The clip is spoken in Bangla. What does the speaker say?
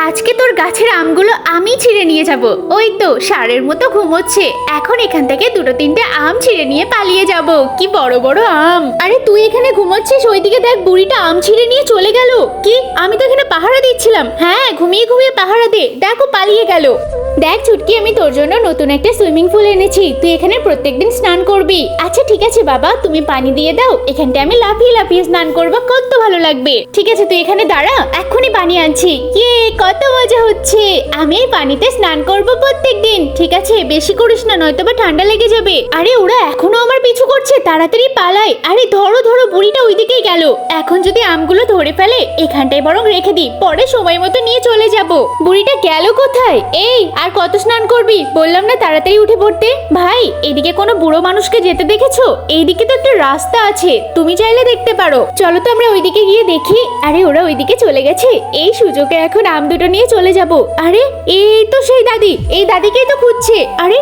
আজকে তোর গাছের আমগুলো আমি ছিঁড়ে নিয়ে যাব। ওই তো ষাঁড়ের মতো ঘুমোচ্ছে, এখন এখান থেকে দুটো তিনটে আম ছিঁড়ে নিয়ে পালিয়ে যাব। কি বড় বড় আম! আরে তুই এখানে ঘুমোচ্ছিস, ওইদিকে দেখ বুড়িটা আম ছিঁড়ে নিয়ে চলে গেল। কি, আমি তো এখানে পাহারা দিচ্ছিলাম। হ্যাঁ, ঘুমিয়ে ঘুমিয়ে পাহারা দে, দেখো পালিয়ে গেল। দেখ চুটকি, আমি তোর জন্য নতুন একটা সুইমিং পুল এনেছি, তুই এখানে প্রত্যেকদিন স্নান করবি। আচ্ছা ঠিক আছে বাবা, তুমি পানি দিয়ে দাও, এখানটা আমি লাফিয়ে লাফিয়ে স্নান করবো, কত ভালো লাগবে। ঠিক আছে তুই এখানে দাঁড়া, এক্ষুনি পানি আনছি। কত মজা হচ্ছে, আমি এই পানিতে স্নান করব প্রত্যেকদিন। ঠিক আছে, বেশি করিস না, নয়তো বা ঠান্ডা লেগে যাবে। আরে ওরা এখনো আমার পিছু করছে, তাড়াতাড়ি পালাই। আরে ধরো ধরো, বুড়িটা ওইদিকেই গেল। এখন যদি আমগুলো ধরে ফেলে, এখানটায় বরং রেখে দিই, পরে সময় মতো নিয়ে চলে যাব। বুড়িটা গেল কোথায়? এই আর কত স্নান করবি, বললাম না তাড়াতাড়ি উঠে পড়তে। ভাই, এদিকে কোনো বুড়ো মানুষকে যেতে দেখেছো? এইদিকে তো একটা রাস্তা আছে, তুমি চাইলে দেখতে পারো। চলো তো আমরা ওইদিকে গিয়ে দেখি। আরে ওরা ওইদিকে চলে গেছে, এই সুযোগে এখন আম দুটো নিয়ে চলে যাব। আরে এই তো সেই দাদি, এই দাদিকেই তো খুঁজছে। আরে